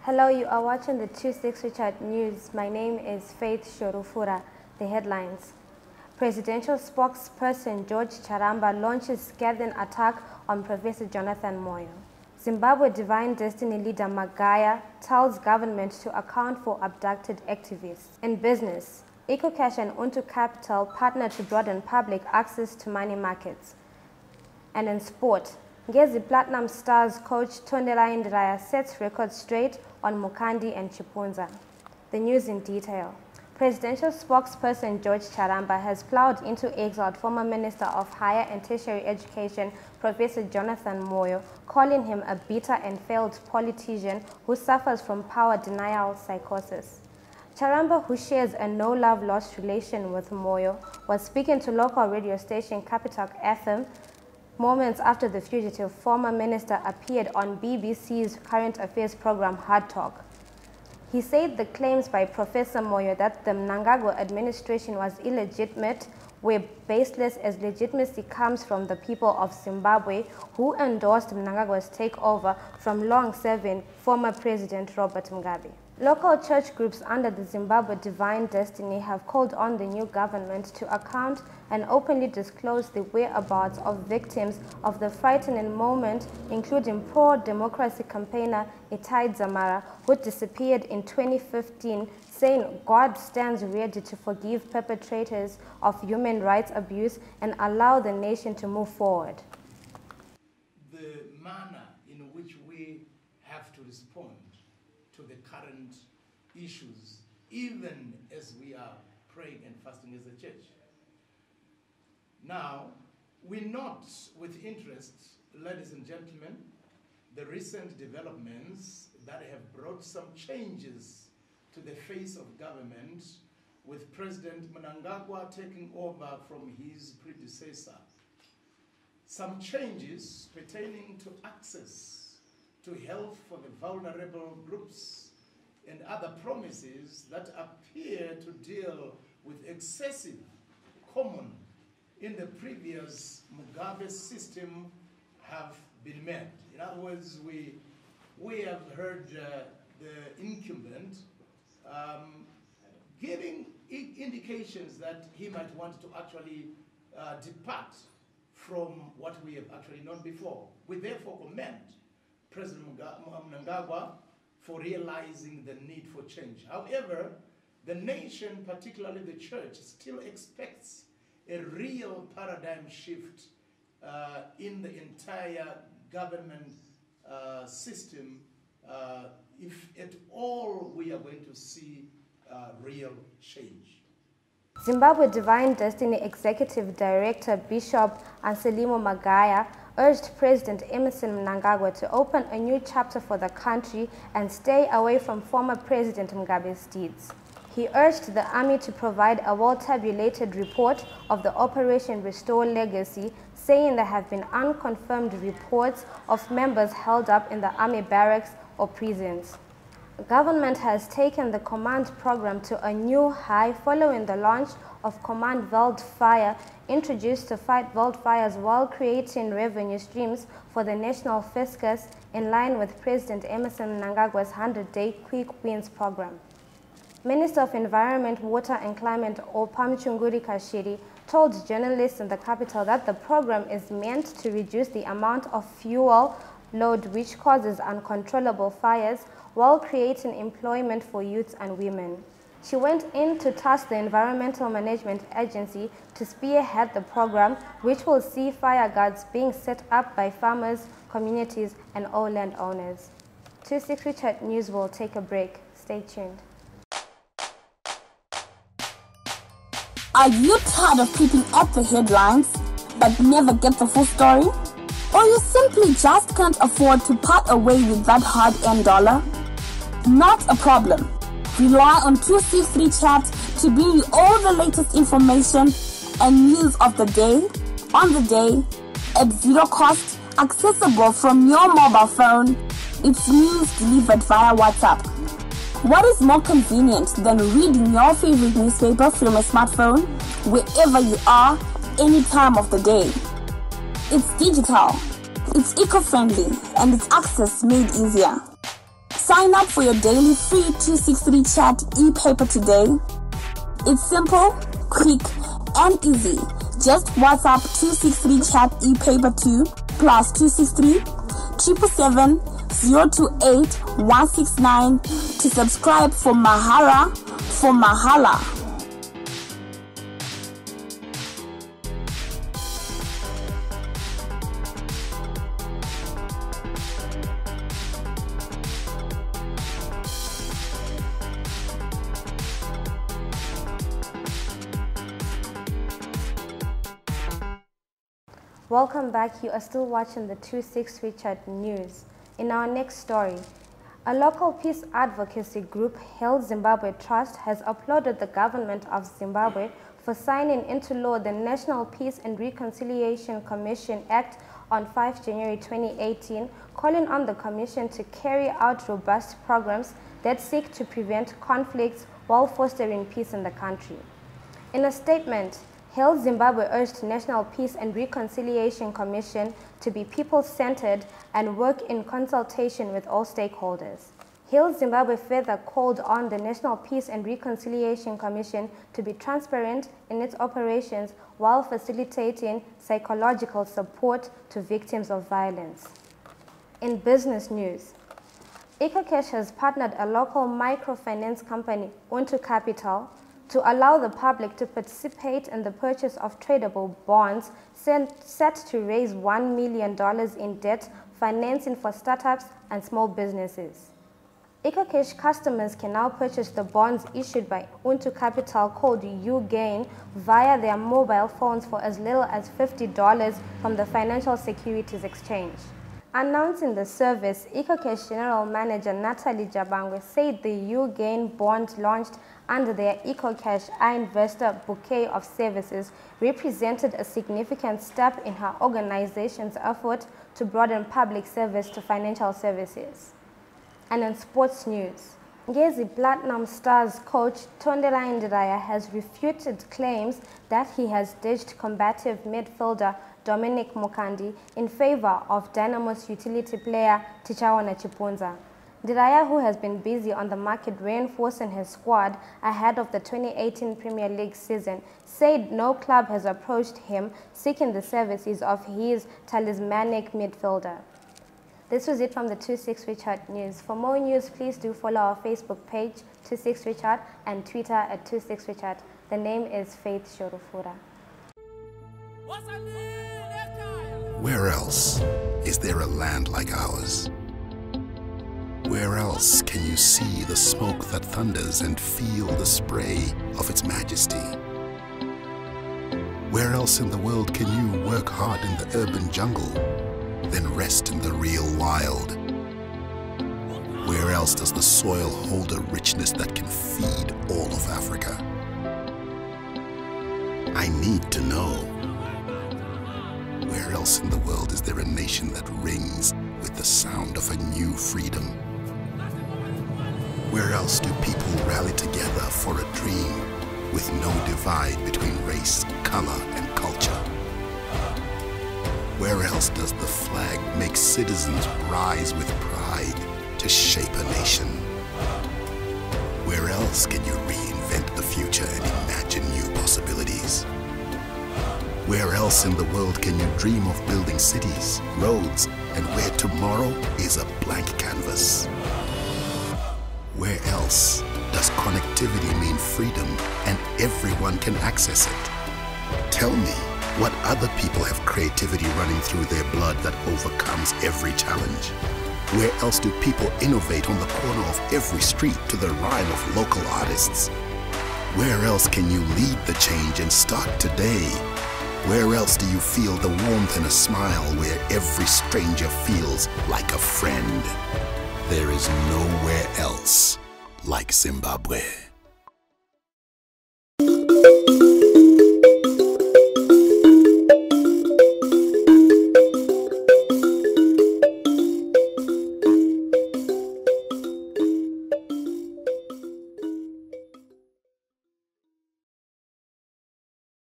Hello, you are watching the 26 Richard News. My name is Faith Shorufura. The headlines. Presidential spokesperson George Charamba launches scathing attack on Professor Jonathan Moyo. Zimbabwe Divine Destiny leader Magaya tells government to account for abducted activists. In business, EcoCash and Untu Capital partner to broaden public access to money markets. And in sport, Ngezi Platinum Stars coach Tondela Indraya sets records straight on Mukandi and Chipunza. The news in detail. Presidential spokesperson George Charamba has plowed into exile former Minister of Higher and Tertiary Education Professor Jonathan Moyo, calling him a bitter and failed politician who suffers from power denial psychosis. Charamba, who shares a no-love lost relation with Moyo, was speaking to local radio station Capital FM moments after the fugitive former minister appeared on BBC's current affairs program Hard Talk. He said the claims by Professor Moyo that the Mnangagwa administration was illegitimate were baseless, as legitimacy comes from the people of Zimbabwe who endorsed Mnangagwa's takeover from long-serving former President Robert Mugabe. Local church groups under the Zimbabwe Divine Destiny have called on the new government to account and openly disclose the whereabouts of victims of the frightening moment, including pro-democracy campaigner Itai Dzamara, who disappeared in 2015, saying God stands ready to forgive perpetrators of human rights abuse and allow the nation to move forward. The manner in which we have to respond to the current issues, even as we are praying and fasting as a church. Now, we note with interest, ladies and gentlemen, the recent developments that have brought some changes to the face of government, with President Mnangagwa taking over from his predecessor. Some changes pertaining to access to health for the vulnerable groups and other promises that appear to deal with excessive common in the previous Mugabe system have been met. In other words, we have heard the incumbent giving indications that he might want to actually depart from what we have actually known before. We therefore commend President Mnangagwa for realizing the need for change. However, the nation, particularly the church, still expects a real paradigm shift in the entire government system if at all we are going to see real change. Zimbabwe Divine Destiny Executive Director Bishop Anselmo Magaya urged President Emmerson Mnangagwa to open a new chapter for the country and stay away from former President Mugabe's deeds. He urged the army to provide a well-tabulated report of the Operation Restore legacy, saying there have been unconfirmed reports of members held up in the army barracks or prisons. Government has taken the command program to a new high following the launch of Command Wildfire, introduced to fight wildfires while creating revenue streams for the national fiscus in line with President Emmerson Mnangagwa's 100-day Quick Wins program. Minister of Environment, Water and Climate, Opamchunguri Kashiri, told journalists in the capital that the program is meant to reduce the amount of fuel load which causes uncontrollable fires while creating employment for youths and women. She went in to task the Environmental Management Agency to spearhead the program, which will see fire guards being set up by farmers, communities, and all landowners. 26 Richard News will take a break. Stay tuned. Are you tired of keeping up the headlines but never get the full story? Or you simply just can't afford to part away with that hard-earned dollar? Not a problem. Rely on 263 Chat to bring you all the latest information and news of the day, on the day, at zero cost, accessible from your mobile phone. It's news delivered via WhatsApp. What is more convenient than reading your favorite newspaper from a smartphone, wherever you are, any time of the day? It's digital, it's eco-friendly, and its access made easier. Sign up for your daily free 263 chat e-paper today. It's simple, quick, and easy. Just WhatsApp 263 chat e-paper to +263 777 028 169 to subscribe for Mahala. Welcome back. You are still watching the 263 Chat News. In our next story, a local peace advocacy group, Heal Zimbabwe Trust, has applauded the government of Zimbabwe for signing into law the National Peace and Reconciliation Commission Act on 5 January 2018, calling on the Commission to carry out robust programs that seek to prevent conflicts while fostering peace in the country. In a statement, Heal Zimbabwe urged National Peace and Reconciliation Commission to be people-centered and work in consultation with all stakeholders. Heal Zimbabwe further called on the National Peace and Reconciliation Commission to be transparent in its operations while facilitating psychological support to victims of violence. In business news, EcoCash has partnered a local microfinance company, Unto Capital, to allow the public to participate in the purchase of tradable bonds set to raise $1 million in debt financing for startups and small businesses. EcoCash customers can now purchase the bonds issued by Unto Capital called UGAIN via their mobile phones for as little as $50 from the Financial Securities Exchange. Announcing the service, EcoCash General Manager Natalie Jabangwe said the UGAIN bond launched under their EcoCash iInvestor bouquet of services represented a significant step in her organization's effort to broaden public service to financial services. And in sports news, Ngezi Platinum Stars coach Tondela Ndiraya has refuted claims that he has ditched combative midfielder Dominic Mukandi in favor of Dynamo's utility player Tichawana Chipunza. Ndiraya, who has been busy on the market reinforcing his squad ahead of the 2018 Premier League season, said no club has approached him seeking the services of his talismanic midfielder. This was it from the 263 Chat News. For more news, please do follow our Facebook page, 263 Chat, and Twitter at 263 Chat. The name is Faith Shorufura. Where else is there a land like ours? Where else can you see the smoke that thunders and feel the spray of its majesty? Where else in the world can you work hard in the urban jungle, then rest in the real wild? Where else does the soil hold a richness that can feed all of Africa? I need to know. Where else in the world is there a nation that rings with the sound of a new freedom? Where else do people rally together for a dream with no divide between race, color, and culture? Where else does the flag make citizens rise with pride to shape a nation? Where else can you reinvent the future and imagine new possibilities? Where else in the world can you dream of building cities, roads, and where tomorrow is a blank canvas? Where else does connectivity mean freedom and everyone can access it? Tell me, what other people have creativity running through their blood that overcomes every challenge? Where else do people innovate on the corner of every street to the rhyme of local artists? Where else can you lead the change and start today? Where else do you feel the warmth and a smile where every stranger feels like a friend? There is nowhere else like Zimbabwe.